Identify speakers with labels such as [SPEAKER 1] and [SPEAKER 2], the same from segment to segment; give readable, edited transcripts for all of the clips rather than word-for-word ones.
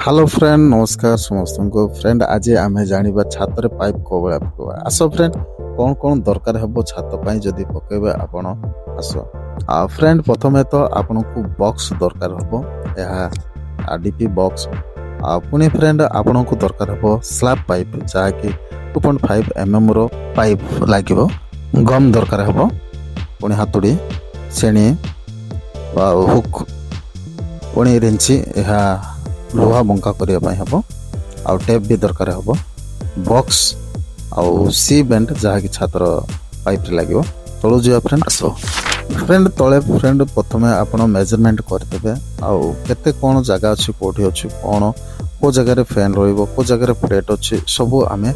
[SPEAKER 1] hello friend नमस्कार समस्त को फ्रेंड आज आम जाना छात पाइप कौ भाया पकवा आस फ्रेंड कौन कौन दरकार हे छात जदि पकेबे आपण आस फ्रेंड प्रथमे तो आपन को बॉक्स दरकार हे डीपी बॉक्स पुणी फ्रेंड आपन को दरकार हे स्लैब पाइप जहाँकि 2.5 mm रो पाइप लगे गम दरकार हे पुणी हातुड़ी सेणी हुक पुणी रेंची यह लुहा बंका करने हम आउ टेप भी दरकार हम बॉक्स आउ सी बेंट जहाँकि छातर पाइप लगे तलू जा फ्रेंड आस फ्रेंड तले फ्रेंड प्रथम आप मेजरमेंट करदे आउ केते कौन जगह अच्छी कौटी अच्छी कौन को जगह फैन रो जगह प्लेट अच्छी सब आम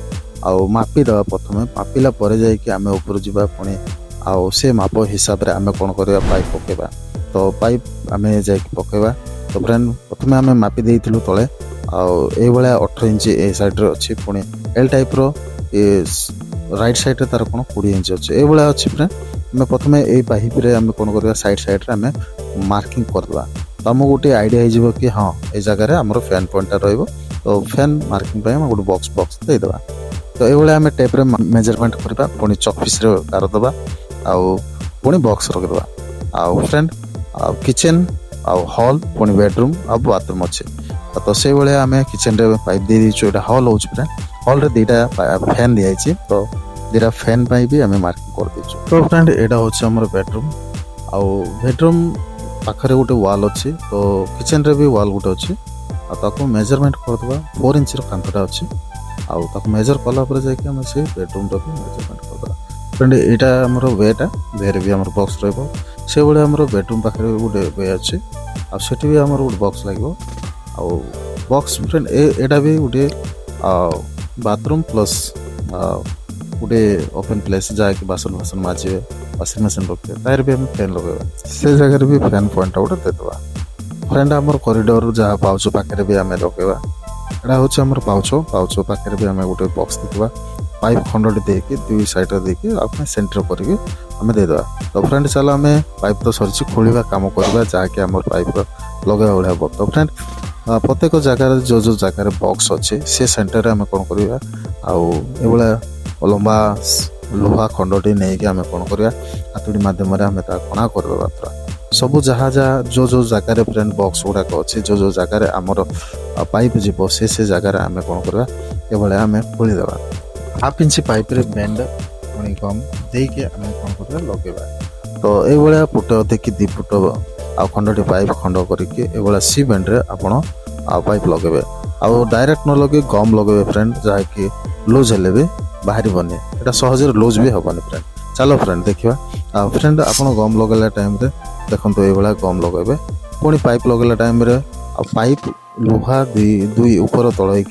[SPEAKER 1] आउ मापिदेवा प्रथम मापिला जामें ऊपर जावा पुणी आउ से माप हिसाब से आम कौन करवा पाइप पकेबा तो पाइप आम जा पकेबा तो फ्रेंड प्रथम आम मापी देइथिलु तले आउ 18 इंच ए साइड रे अछि पुणी L type row right side रे तार कोन 20 इंच अछि ए बळे अछि फ्रेंड मैं प्रथम ए पाइप रे आम कोन करबा साइड साइड रे आम मार्किंग करदवा तो हम गोटे आइडिया हो कि हाँ ए जगह रे हमर फैन पॉइंट रहइबो तो फैन मार्किंग पे हम गोटे बॉक्स दे देबा तो ए बळे आम टेप रे मेजरमेंट करबा पुणी चॉकपीस रे कार दबा आउ पुणी बॉक्स रख देबा आउ फ्रेंड किचन आउ हॉल पुणी बेडरूम आ बाथरूम अच्छे तो से भाई आम किचन रे पाइप दे दीचु एटा हॉल हो हॉल रे दीटा फैन दिखाई तो दीटा फैन भी आम मार्किंग कर दीचु तो फ्रेंड एटा होछि हमर बेडरूम आउ बेडरूम पाखरे गोटे वॉल अच्छी तो किचन रे भी वॉल गोटे अच्छी ताको मेजरमेंट करदबा 4 इंच रो कांथटा अच्छी आउ ताको मेजर कला पर जाके हम से बेडरूम रो भी मेजरमेंट करदबा फ्रेंड एटा हमर वेटा वेरे भी हमर बॉक्स रहबो से बड़े हमर बेडरूम पाखे गोटे वे अच्छे आठ भी आम गोटे बॉक्स लगे बॉक्स फ्रेंड एटा भी गोटे बाथरूम प्लस गोटे ओपन प्लेस जहाँकि बासन बासन माजे वाशिंग मशीन रखे तार भी हम फैन लगे से जगह भी फैन पॉइंट गोटे देदेवा फ्रेंड आम कॉरिडोर जहाँ पाउच पाखे भी आम लगेगा एटा हूँ आम पाउच पाखे भी आम गोटे बॉक्स देदेवा पाइप खंड देकी दुई साइड देखिए आप सेंटर करके आम देदेवा तो फ्रेंड चलो आम पाइप तो सरी खोलिया कम करवा जहाँकि आम पाइप लगे भाई हम तो फ्रेंड प्रत्येक जगार जो जो जगार बॉक्स अच्छे से सेंटर आम कौन करवा आउ लंबा लुहा खंडी नहीं आम कौन करवा हाथुड़ी मध्यम आम कणा करवा मात्रा सब जहाँ जहाँ जो जो जगार फ्रेंड बॉक्स गुड़ाक अच्छे जो जो जगार आमर पाइप जीव से जगार आम कौन करवा ये आम खोलीदेवा हाफ इंच पाइप रे बेंड पुणी गम देके आम कौन करवा लगेगा तो ये फुट अधे कि 2 फुट आ खंडटी पाइप खंड करके सी बेंड रे आपण पाइप लगे आउ डायरेक्ट न लगे गम लगे फ्रेंड जहाँकि लूज हेले भी बाहर बने एटा सहज लूज भी हेनी फ्रेंड चलो फ्रेंड देखा फ्रेंड आपण गम लगेला टाइम रे देखो ये गम लगे पुणी पाइप लगेला टाइम रे पाइप लुहा दुई ऊपर तल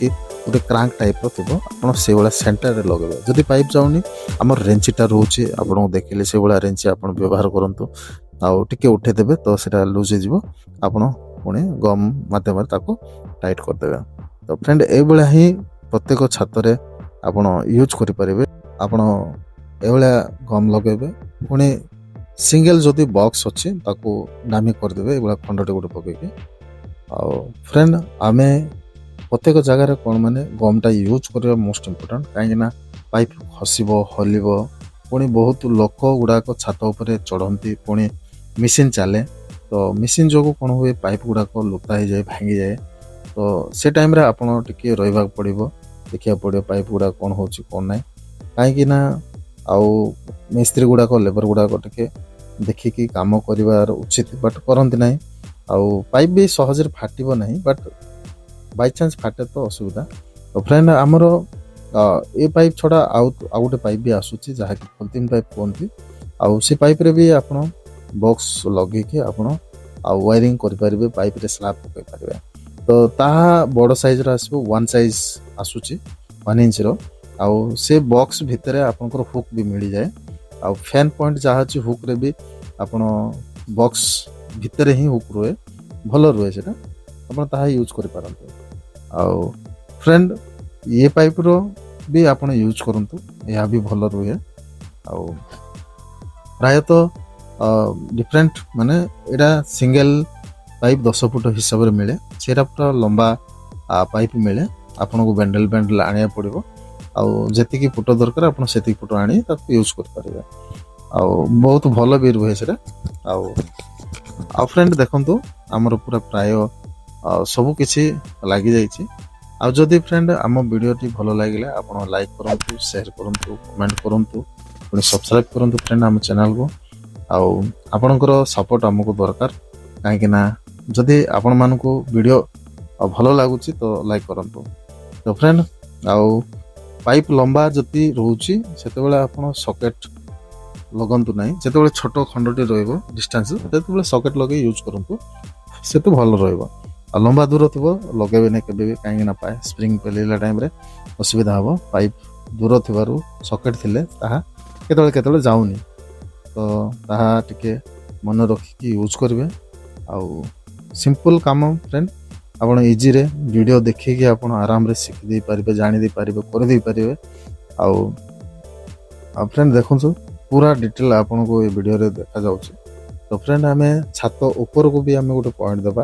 [SPEAKER 1] गोटे क्रांक टाइप थो आप से भाया सेंटर रे लगे जदि पाइप जाऊनी आम रेंचीटा रोचे आपको देखिले से भाया रेंची आप व्यवहार करूँ आउ टिके उठेदेवे तो सीटा लूज हो पुणी गम मध्यम टाइट करदे तो फ्रेंड ये ही प्रत्येक छात आप यूज करें आप गम लगे पुणी सिंगल जदि बॉक्स अच्छी नामी करदे ये खंडटे गोटे पकईकि आउ फ्रेंड आम प्रत्येक जगह कौन माने गमटा यूज करवा मोस्ट इम्पोर्टाट कहीं पाइप खसब हल पुणी बहुत लोक गुड़ाक छात उपर चढ़ती पुणी मिशीन चले तो मिशीन जो कौन हुए पाइप गुड़ाक लुता हो जाए भांगी जाए तो से टाइम रे आपड़ टे रहा पड़ो देखा पड़ो पाइप गुड़ा कौन हो कौन ना कहीं आउ मिस्त्री गुड़ाक लेबर गुड़ाक टे देखिकी काम कर उचित बट करती ना आउ पाइप भी सहज फाटब ना बट बाई चान्स फाटे तो असुविधा तो फ्रेंड आमर ए पाइप छड़ा आउ गोटे पाइप भी आसूची जहाँकि पॉलिथिन पाइप कहते आउ से पाइप रे भी आप बॉक्स लगे आप वायरिंग करें पाइप रे स्लैब पकई पारे तो ताहा बड़ साइज आसो 1 साइज आसूची 1 इंच रो आउ से बॉक्स भितर आपंकर हुक भी मिल जाए आउ फैन पॉइंट जहाँ अच्छी हुक रे भी आपण बॉक्स भितर ही हुक रुए भल रुए से आप यूज कर पारते आउ फ्रेंड ये पाइप रो भी आप यूज करंतु यह भी भल रुए आउ प्रायतः डिफरेंट माने एटा सिंगल पाइप 10 फुट हिसाब से मिले सेटा पूरा लंबा ପାଇପ୍ ମିଳେ ଆପଣଙ୍କୁ ବେଣ୍ଡେଲ ଆଣିବାକୁ ପଡ଼ିବ ଆଉ ଯେତିକି ଫୁଟ ଦରକାର ଆପଣ ସେତିକି ଫୁଟ ଆଣି ତାକୁ ୟୁଜ୍ କରିପାରିବେ ଆଉ ବହୁତ ଭଲ ବି ରୁହେ ସେଟା ଆଉ ଫ୍ରେଣ୍ଡ ଦେଖନ୍ତୁ ଆମର ପୁରା ପ୍ରାୟ ସବୁ କିଛି ଲାଗିଯାଇଛି ଆଉ ଯଦି ଫ୍ରେଣ୍ଡ ଆମ ଭିଡ଼ିଓଟି ଭଲ ଲାଗିଲା ଆପଣ ଲାଇକ୍ କରନ୍ତୁ ସେୟାର କରନ୍ତୁ କମେଣ୍ଟ କରନ୍ତୁ ପୁଣି ସବସ୍କ୍ରାଇବ୍ କରନ୍ତୁ ଫ୍ରେଣ୍ଡ ଆମ ଚ୍ୟାନେଲକୁ ଆଉ ଆପଣଙ୍କର ସପୋର୍ଟ ଆମକୁ ଦରକାର କାହିଁକି ନା ଯଦି ଆପଣମାନଙ୍କୁ ଭିଡ଼ିଓ ଭଲ ଲାଗୁଛି ତ ଲାଇକ୍ କରନ୍ତୁ ତ ଫ୍ରେଣ୍ଡ ଆଉ ପାଇପ୍ ଲମ୍ବା ଯଦି ରହୁଛି ସେତେବେଳେ ଆପଣ ସକେଟ୍ ଲଗାନ୍ତୁ ନାହିଁ ଯେତେବେଳେ ଛୋଟ ଖଣ୍ଡଟି ରହିବ ଡିଷ୍ଟାନ୍ସ ସେତେବେଳେ ସକେଟ୍ ଲଗାଇ ୟୁଜ୍ କରନ୍ତୁ ସେତେ ଭଲ ରହିବ ଆଉ ଲମ୍ବା ଦୂର ଥିବ ଲଗାଇବେନି କେବେ ବି କାହିଁକି ନା ପାଏ ସ୍ପ୍ରିଙ୍ଗ ପେଲିଲା ଟାଇମ୍ରେ ଅସୁବିଧା ହେବ ପାଇପ୍ ଦୂର ଥିବାରୁ ସକେଟ୍ ଥିଲେ ତାହା କେତେବେଳେ ଯାଉନି ତ ତାହା ଟିକେ ମନେ ରଖିକି ୟୁଜ୍ କରିବେ ଆଉ ସିମ୍ପଲ୍ କାମ ଫ୍ରେଣ୍ଡ ଆପଣ ଇଜିରେ ଭିଡ଼ିଓ ଦେଖିକି ଆପଣ ଆରାମରେ ଶିଖି ଦେଇପାରିବେ ଜାଣି ଦେଇପାରିବେ କରିଦେଇପାରିବେ ଆଉ ଫ୍ରେଣ୍ଡ ଦେଖନ୍ତୁ ପୁରା ଡିଟେଲ୍ ଆପଣଙ୍କୁ ଏ ଭିଡ଼ିଓରେ ଦେଖାଯାଉଛି ତ ଫ୍ରେଣ୍ଡ ଆମେ ଛାତ ଉପରକୁ ବି ଆମେ ଗୋଟେ ପଏଣ୍ଟ ଦେବା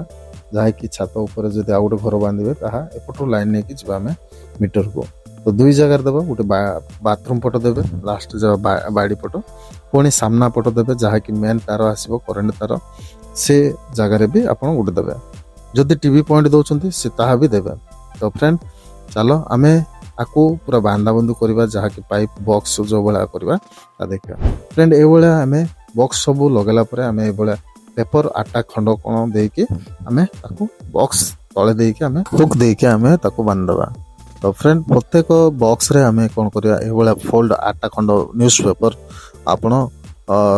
[SPEAKER 1] ଯାହାକି ଛାତ ଉପରେ ଯଦି ଆଉ ଗୋଟେ ଘର ବାନ୍ଧିବେ ତାହା ଏପଟରୁ ଲାଇନ୍ ନେଇକି ଯିବା ଆମେ ମିଟରକୁ ତ ଦୁଇ ଜାଗାରେ ଦେବା ଗୋଟେ ବାଥରୁମ୍ ପଟ ଦେବେ ଲାଷ୍ଟ ବାଡ଼ି ପଟ ପୁଣି ସାମ୍ନା ପଟ ଦେବେ ଯାହାକି ମେନ୍ ତାର ଆସିବ କରେଣ୍ଟ ତାର ସେ ଜାଗାରେ ବି ଆପଣ ଗୋଟେ ଦେବେ ଯଦି ଟିଭି ପଏଣ୍ଟ ଦେଉଛନ୍ତି ସେ ତାହା ବି ଦେବେ ତ ଫ୍ରେଣ୍ଡ ଚାଲ ଆମେ ଆକୁ ପୁରା ବାନ୍ଧାବନ୍ଧି କରିବା ଯାହାକି ପାଇପ୍ ବକ୍ସ ଯେଉଁ ଭଳିଆ କରିବା ତା ଦେଖିବା ଫ୍ରେଣ୍ଡ ଏଇଭଳିଆ ଆମେ ବକ୍ସ ସବୁ ଲଗାଇଲା ପରେ ଆମେ ଏଇଭଳିଆ ପେପର 8ଟା ଖଣ୍ଡ କ'ଣ ଦେଇକି ଆମେ ତାକୁ ବକ୍ସ ତଳେ ଦେଇକି ଆମେ ହୁକ୍ ଦେଇକି ଆମେ ତାକୁ ବାନ୍ଧିଦେବା ତ ଫ୍ରେଣ୍ଡ ପ୍ରତ୍ୟେକ ବକ୍ସରେ ଆମେ କ'ଣ କରିବା ଏଇଭଳିଆ ଫୋଲ୍ଡ 8ଟା ଖଣ୍ଡ ନ୍ୟୁଜ୍ ପେପର ଆପଣ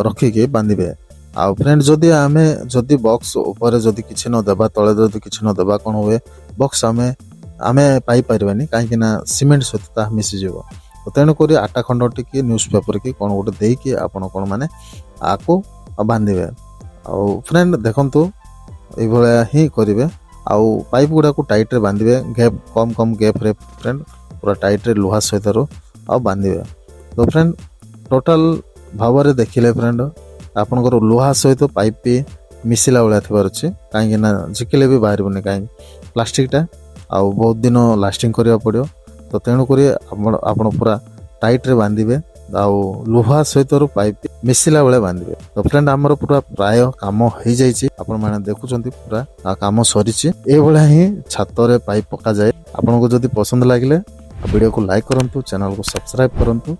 [SPEAKER 1] ରଖିକି ବାନ୍ଧିବେ ଆଉ ଫ୍ରେଣ୍ଡ ଯଦି ବକ୍ସ ଉପରେ ଯଦି କିଛି ନ ଦେବା ତଳେ ଯଦି କିଛି ନ ଦେବା କ'ଣ ହୁଏ ବକ୍ସ ଆମେ ପାଇପାରିବାନି କାହିଁକି ନା ସିମେଣ୍ଟ ସହିତ ତାହା ମିଶିଯିବ ତ ତେଣୁକରି 8ଟା ଖଣ୍ଡ ଟିକେ ନ୍ୟୁଜ୍ ପେପର କି କ'ଣ ଗୋଟେ ଦେଇକି ଆପଣ କ'ଣ ମାନେ ଆକୁ ବାନ୍ଧିବେ ଆଉ ଫ୍ରେଣ୍ଡ ଦେଖନ୍ତୁ ଏଇଭଳିଆ ହିଁ କରିବେ ଆଉ ପାଇପ୍ ଗୁଡ଼ାକୁ ଟାଇଟ୍ରେ ବାନ୍ଧିବେ ଗ୍ୟାପ୍ କମ୍ ଗ୍ୟାପ୍ରେ ଫ୍ରେଣ୍ଡ ପୁରା ଟାଇଟ୍ରେ ଲୁହା ସହିତରୁ ଆଉ ବାନ୍ଧିବେ ତ ଫ୍ରେଣ୍ଡ ଟୋଟାଲ ଭାବରେ ଦେଖିଲେ ଫ୍ରେଣ୍ଡ ଆପଣଙ୍କର ଲୁହା ସହିତ ପାଇପ୍ ବି ମିଶିଲା ଭଳିଆ ଥିବାର ଅଛି କାହିଁକି ନା ଝିକିଲେ ବି ବାହାରିବନି କାହିଁକି ପ୍ଲାଷ୍ଟିକଟା ଆଉ ବହୁତ ଦିନ ଲାଷ୍ଟିଂ କରିବାକୁ ପଡ଼ିବ ତ ତେଣୁକରି ଆପଣ ପୁରା ଟାଇଟ୍ରେ ବାନ୍ଧିବେ ଆଉ ଲୁହା ସହିତରୁ ପାଇପ୍ ମିଶିଲା ବେଳେ ବାନ୍ଧିବେ ତ ଫ୍ରେଣ୍ଡ ଆମର ପୁରା ପ୍ରାୟ କାମ ହେଇଯାଇଛି ଆପଣମାନେ ଦେଖୁଛନ୍ତି ପୁରା କାମ ସରିଛି ଏଇଭଳିଆ ହିଁ ଛାତରେ ପାଇପ୍ ପକାଯାଏ ଆପଣଙ୍କୁ ଯଦି ପସନ୍ଦ ଲାଗିଲେ ଭିଡ଼ିଓକୁ ଲାଇକ୍ କରନ୍ତୁ ଚ୍ୟାନେଲକୁ ସବସ୍କ୍ରାଇବ୍ କରନ୍ତୁ